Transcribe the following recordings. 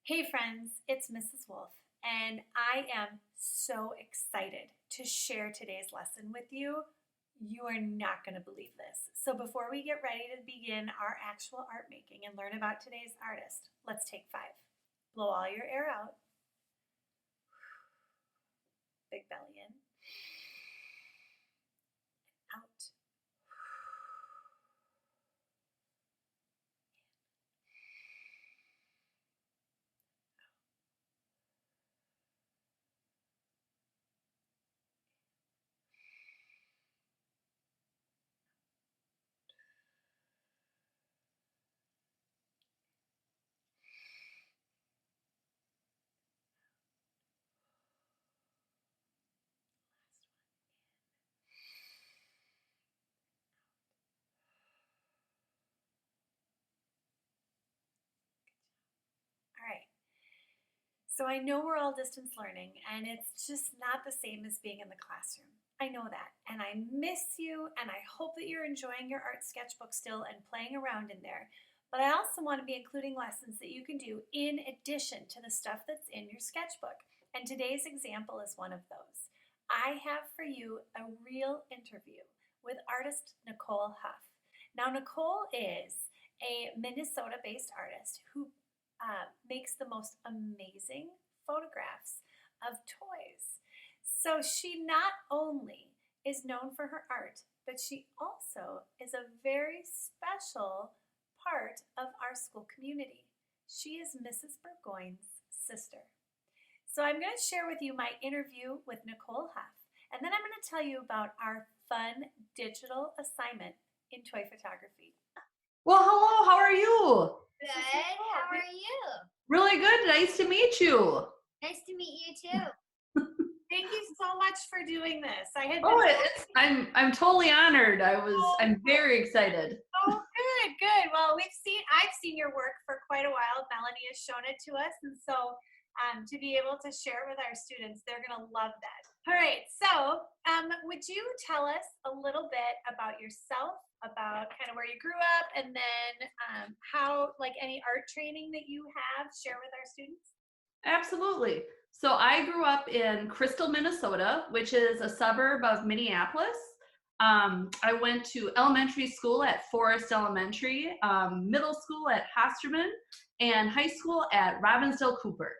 Hey friends, it's Mrs. Wolf, and I am so excited to share today's lesson with you. You are not going to believe this. So, before we get ready to begin our actual art making and learn about today's artist, let's take 5. Blow all your air out, big belly in, out. All right. So I know we're all distance learning and it's just not the same as being in the classroom. I know that. And I miss you and I hope that you're enjoying your art sketchbook still and playing around in there. But I also want to be including lessons that you can do in addition to the stuff that's in your sketchbook. And today's example is one of those. I have for you a real interview with artist Nicole Houff. Now, Nicole is a Minnesota based artist who makes the most amazing photographs of toys. So she not only is known for her art, but she also is a very special part of our school community. She is Mrs. Burgoyne's sister. So I'm going to share with you my interview with Nicole Houff, and then I'm going to tell you about our fun digital assignment in toy photography. Well, hello, how are you? Good. How are you? Really good. Nice to meet you. Nice to meet you too. Thank you so much for doing this. I'm totally honored. I'm very excited. Oh, good. Well, I've seen your work for quite a while. Melanie has shown it to us, and so to be able to share with our students, they're going to love that. All right. So, would you tell us a little bit about yourself, about kind of where you grew up, and then how, like, any art training that you have, share with our students? Absolutely. So I grew up in Crystal, Minnesota, which is a suburb of Minneapolis. I went to elementary school at Forest Elementary, middle school at Hosterman, and high school at Robbinsdale Cooper.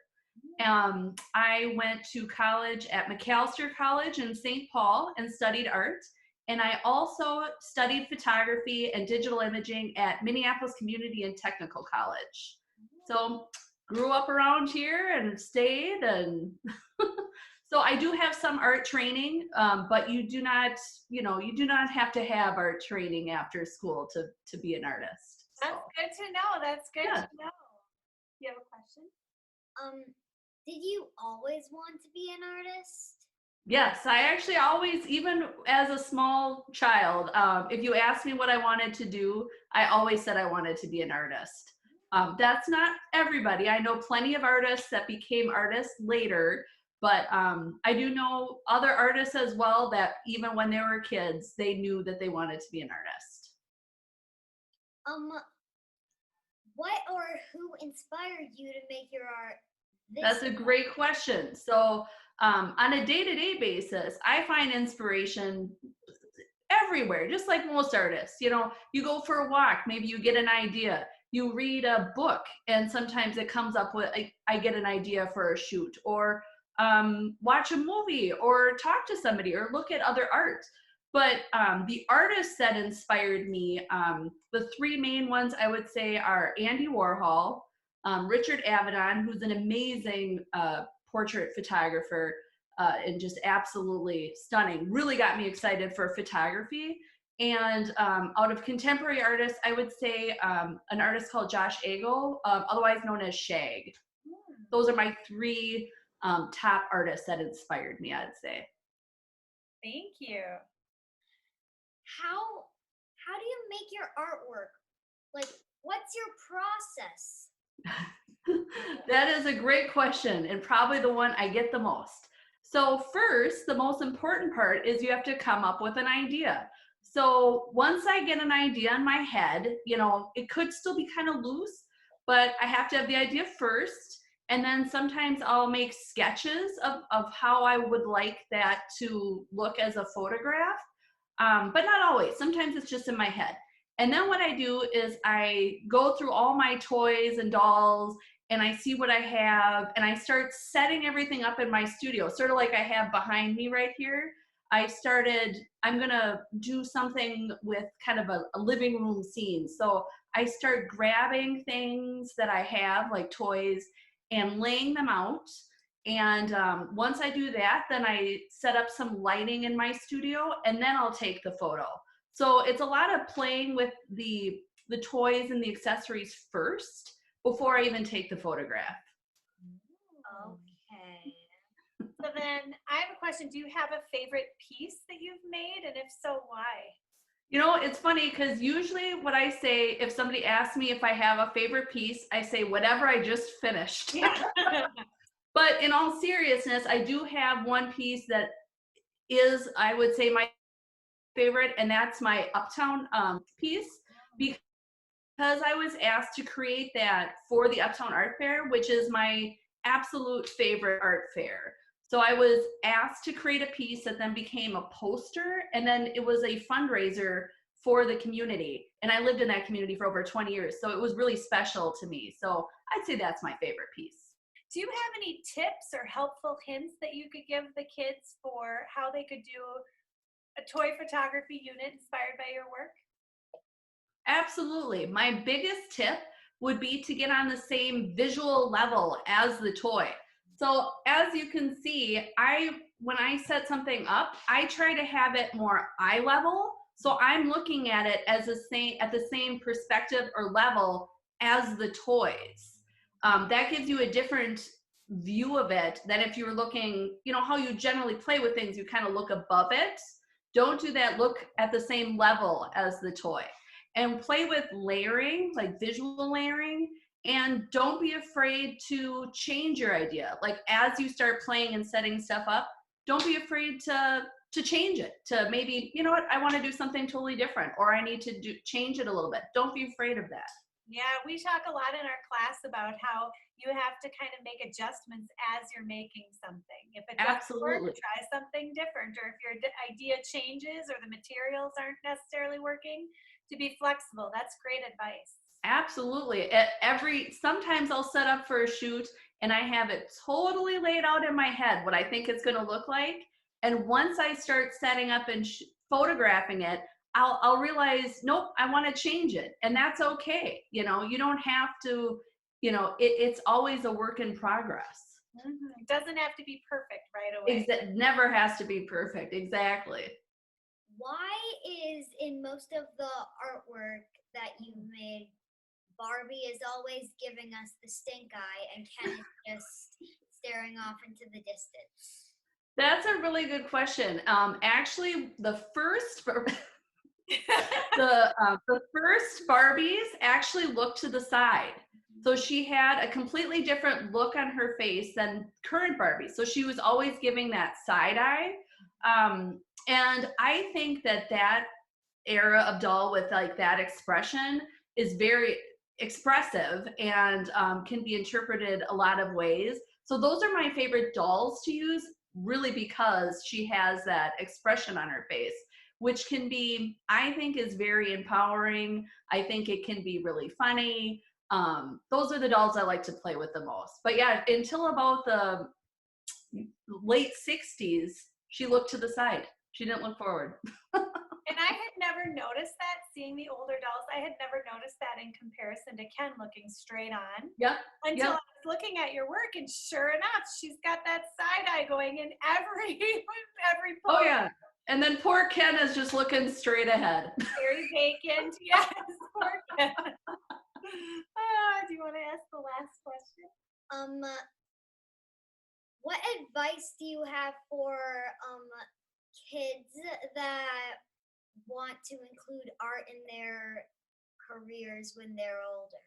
I went to college at McAllister College in St. Paul and studied art. And I also studied photography and digital imaging at Minneapolis Community and Technical College. So grew up around here and stayed. And so I do have some art training, but you do not have to have art training after school to be an artist. So. That's good to know. That's good to know. You have a question? Did you always want to be an artist? Yes, I actually always, even as a small child, if you asked me what I wanted to do, I always said I wanted to be an artist. That's not everybody. I know plenty of artists that became artists later, but I do know other artists as well that even when they were kids, they knew that they wanted to be an artist. What or who inspired you to make your art? That's a great question. So on a day-to-day basis, I find inspiration everywhere, just like most artists. You know, you go for a walk, maybe you get an idea. You read a book, and sometimes it comes up with, I get an idea for a shoot, or watch a movie, or talk to somebody, or look at other art. But the artists that inspired me, the 3 main ones I would say are Andy Warhol, Richard Avedon, who's an amazing portrait photographer and just absolutely stunning, really got me excited for photography. And out of contemporary artists, I would say an artist called Josh Agel, otherwise known as Shag. Those are my 3 top artists that inspired me, I'd say. Thank you. How do you make your artwork? Like, what's your process? That is a great question, and probably the one I get the most. So first, the most important part is you have to come up with an idea. So once I get an idea in my head, it could still be kind of loose, but I have to have the idea first. And then sometimes I'll make sketches of how I would like that to look as a photograph. But not always. Sometimes it's just in my head. And then what I do is I go through all my toys and dolls and I see what I have and I start setting everything up in my studio, sort of like I have behind me right here. I'm gonna do something with kind of a living room scene. So I start grabbing things that I have, like toys, and laying them out. And once I do that, then I set up some lighting in my studio and then I'll take the photo. So it's a lot of playing with the toys and the accessories first before I even take the photograph. Okay. So then I have a question. Do you have a favorite piece that you've made? And if so, why? You know, it's funny because usually what I say, if somebody asks me if I have a favorite piece, I say whatever I just finished. Yeah. But in all seriousness, I do have one piece that is, I would say, my favorite, and that's my Uptown piece, because I was asked to create that for the Uptown Art Fair, which is my absolute favorite art fair. So I was asked to create a piece that then became a poster, and then it was a fundraiser for the community. And I lived in that community for over 20 years, so it was really special to me. So I'd say that's my favorite piece. Do you have any tips or helpful hints that you could give the kids for how they could do a toy photography unit inspired by your work? Absolutely. My biggest tip would be to get on the same visual level as the toy. So as you can see, when I set something up, I try to have it more eye level. So I'm looking at it as at the same perspective or level as the toys. That gives you a different view of it than if you were looking, how you generally play with things, you kind of look above it. Don't do that. Look at the same level as the toy. And play with layering, like visual layering, and don't be afraid to change your idea. Like as you start playing and setting stuff up, don't be afraid to change it, to maybe, you know what, I want to do something totally different, or I need to change it a little bit. Don't be afraid of that. Yeah, we talk a lot in our class about how you have to kind of make adjustments as you're making something. If it doesn't work, Absolutely. try something different. Or if your idea changes or the materials aren't necessarily working, to be flexible. That's great advice. Absolutely. Sometimes I'll set up for a shoot and I have it totally laid out in my head what I think it's going to look like. And once I start setting up and photographing it, I'll realize, nope, I want to change it. And that's okay. You don't have to, it's always a work in progress. Mm-hmm. It doesn't have to be perfect right away. It never has to be perfect. Exactly. Why is in most of the artwork that you made, Barbie is always giving us the stink eye and Ken is just staring off into the distance? That's a really good question. Actually, the first the first Barbies actually looked to the side. So she had a completely different look on her face than current Barbies. So she was always giving that side eye. And I think that era of doll with like that expression is very expressive and can be interpreted a lot of ways. So those are my favorite dolls to use, really, because she has that expression on her face, which can be, I think, is very empowering. I think it can be really funny. Those are the dolls I like to play with the most. But yeah, until about the late 60s, she looked to the side. She didn't look forward. And I had never noticed that, seeing the older dolls. I had never noticed that in comparison to Ken looking straight on. Yep. Until I was looking at your work, and sure enough, she's got that side eye going in every pose. Oh yeah. And then poor Ken is just looking straight ahead. Very vacant. Yes, poor Ken. Do you want to ask the last question? What advice do you have for kids that want to include art in their careers when they're older?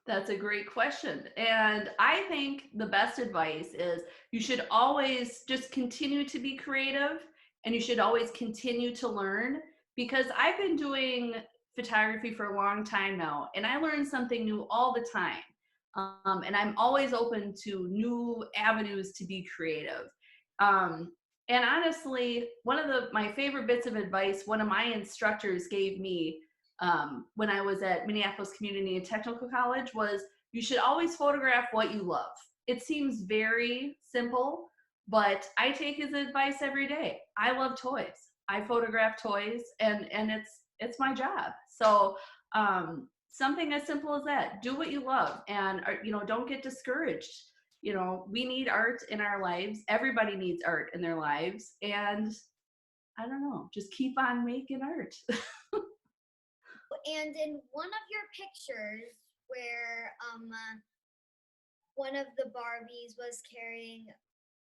That's a great question. And I think the best advice is you should always just continue to be creative and you should always continue to learn, because I've been doing photography for a long time now and I learn something new all the time. And I'm always open to new avenues to be creative. And honestly, one of my favorite bits of advice one of my instructors gave me when I was at Minneapolis Community and Technical College was you should always photograph what you love. It seems very simple, but I take his advice every day. I love toys. I photograph toys, and it's my job. So something as simple as that. Do what you love, and don't get discouraged. We need art in our lives. Everybody needs art in their lives, and I don't know, just keep on making art. And in one of your pictures where one of the Barbies was carrying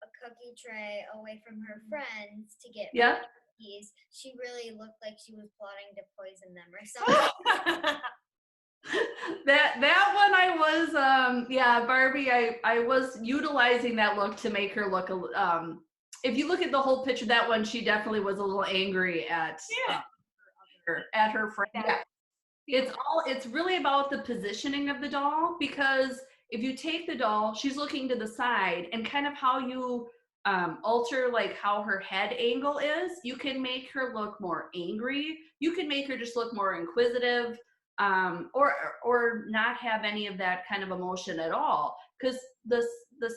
a cookie tray away from her friends to get Yeah. cookies, she really looked like she was plotting to poison them or something. that one I was Barbie, I was utilizing that look to make her look if you look at the whole picture, that one she definitely was a little angry at her friend. Yeah. It's really about the positioning of the doll, because if you take the doll, she's looking to the side, and kind of how you alter like how her head angle is, you can make her look more angry. You can make her just look more inquisitive, or not have any of that kind of emotion at all. Because the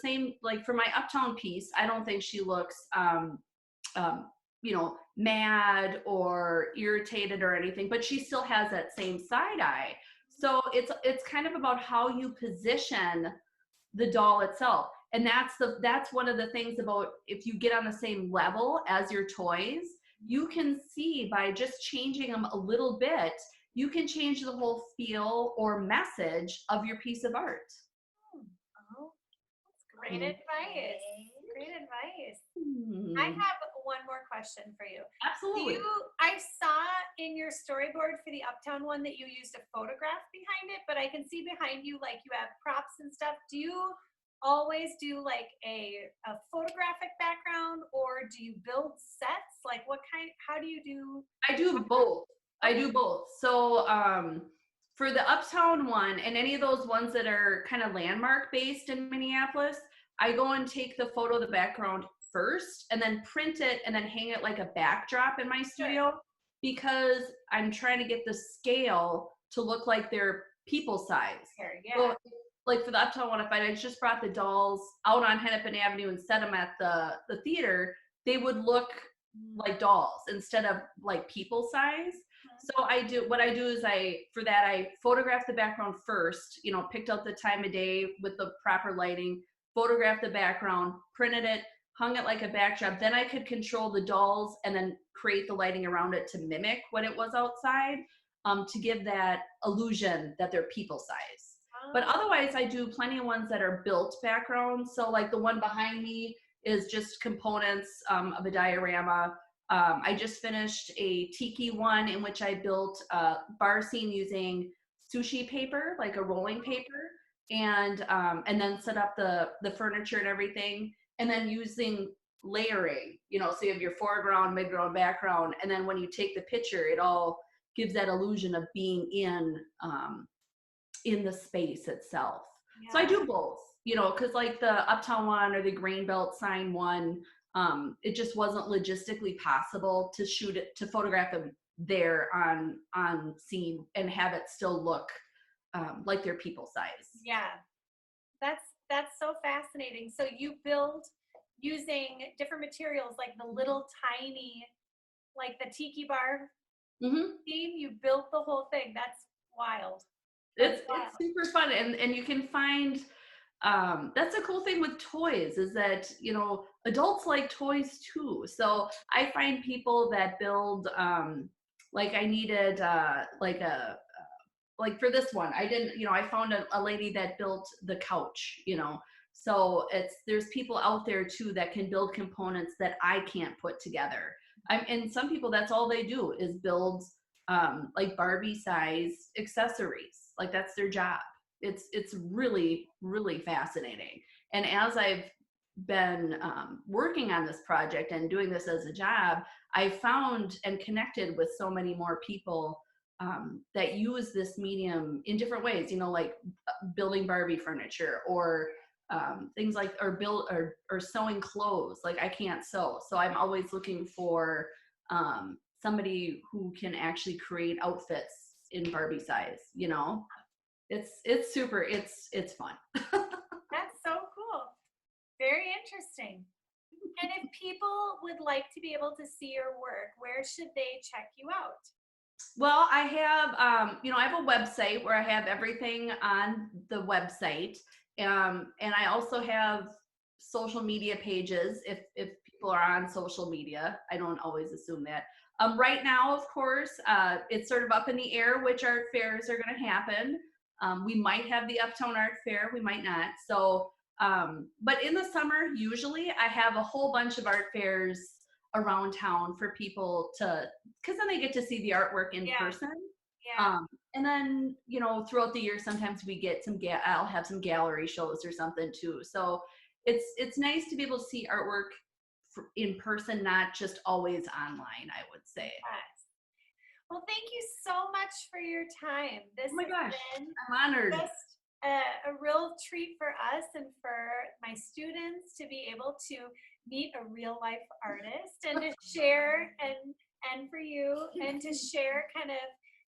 same, like for my Uptown piece, I don't think she looks mad or irritated or anything, but she still has that same side eye. So it's kind of about how you position the doll itself. And that's one of the things about, if you get on the same level as your toys, you can see by just changing them a little bit, you can change the whole feel or message of your piece of art. Oh, that's great advice. Great advice. I have one more question for you. Absolutely. I saw in your storyboard for the Uptown one that you used a photograph behind it, but I can see behind you like you have props and stuff. Do you always do like a photographic background, or do you build sets? Like how do you do? I do both. I do both. So for the Uptown one and any of those ones that are kind of landmark based in Minneapolis, I go and take the photo of the background first and then print it and then hang it like a backdrop in my studio, because I'm trying to get the scale to look like they're people size. Yeah. So, like for the Uptown one, if I just brought the dolls out on Hennepin Avenue and set them at the theater, they would look like dolls instead of like people size. So what I do is I photograph the background first, picked out the time of day with the proper lighting, photographed the background, printed it, hung it like a backdrop. Then I could control the dolls and then create the lighting around it to mimic what it was outside, to give that illusion that they're people size. But otherwise, I do plenty of ones that are built backgrounds. So like the one behind me is just components of a diorama. I just finished a tiki one in which I built a bar scene using sushi paper, like a rolling paper, and then set up the furniture and everything, and then using layering, so you have your foreground, midground, background, and then when you take the picture, it all gives that illusion of being in the space itself. Yeah. So I do both, because like the Uptown one or the Grain Belt sign one, it just wasn't logistically possible to photograph them there on scene and have it still look like they're people size. Yeah, that's so fascinating. So you build using different materials, like the little tiny, like the tiki bar theme. You built the whole thing. That's wild. It's super fun, and you can find. That's a cool thing with toys, is that adults like toys too. So I find people that build like I needed like for this one, I didn't, I found a lady that built the couch, so there's people out there too that can build components that I can't put together. And some people, that's all they do is build like Barbie size accessories. Like that's their job. It's really, really fascinating. And as I've been working on this project and doing this as a job, I found and connected with so many more people that use this medium in different ways, you know, like building Barbie furniture or things like, or build or sewing clothes. Like I can't sew. So I'm always looking for somebody who can actually create outfits in Barbie size, you know? It's super, it's fun. That's so cool. Very interesting. And if people would like to be able to see your work, where should they check you out? Well, I have, you know, I have a website where I have everything on the website. And I also have social media pages if people are on social media. I don't always assume that. Right now, of course, it's sort of up in the air which art fairs are going to happen. We might have the Uptown Art Fair, we might not. So, but in the summer, usually I have a whole bunch of art fairs around town for people to, because then they get to see the artwork in Yeah. person. Yeah. And then, you know, throughout the year, sometimes we get some, I'll have some gallery shows or something too. So it's nice to be able to see artwork in person, not just always online, I would say. Yes. Well, thank you so much for your time. This Oh my has gosh, been I'm honored. just a real treat for us and for my students to be able to meet a real life artist and to share and for you and to share kind of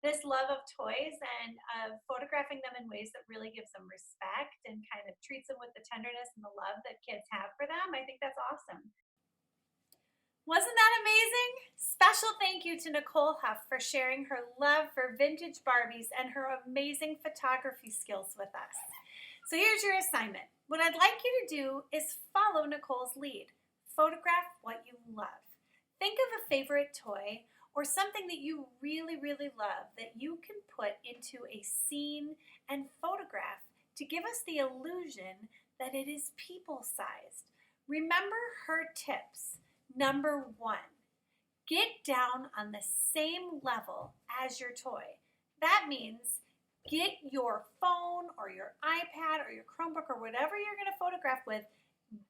this love of toys and of photographing them in ways that really gives them respect and kind of treats them with the tenderness and the love that kids have for them. I think that's awesome. Wasn't that amazing? Special thank you to Nicole Houff for sharing her love for vintage Barbies and her amazing photography skills with us. So here's your assignment. What I'd like you to do is follow Nicole's lead. Photograph what you love. Think of a favorite toy or something that you really, really love that you can put into a scene and photograph to give us the illusion that it is people-sized. Remember her tips. Number 1, get down on the same level as your toy. That means get your phone or your iPad or your Chromebook or whatever you're going to photograph with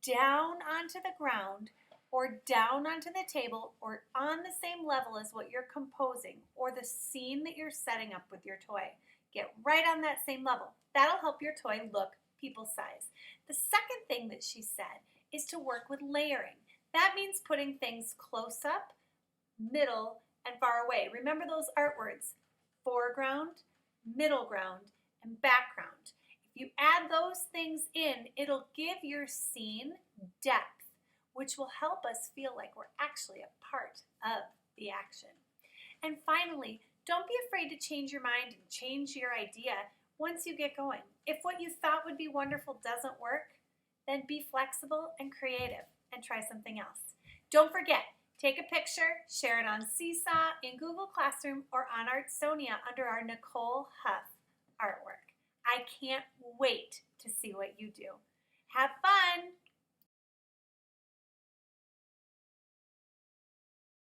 down onto the ground or down onto the table or on the same level as what you're composing or the scene that you're setting up with your toy. Get right on that same level. That'll help your toy look people size. The second thing that she said is to work with layering. That means putting things close up, middle, and far away. Remember those art words, foreground, middle ground, and background. If you add those things in, it'll give your scene depth, which will help us feel like we're actually a part of the action. And finally, don't be afraid to change your mind and change your idea once you get going. If what you thought would be wonderful doesn't work, then be flexible and creative and try something else. Don't forget, take a picture, share it on Seesaw, in Google Classroom, or on Artsonia under our Nicole Houff artwork. I can't wait to see what you do. Have fun!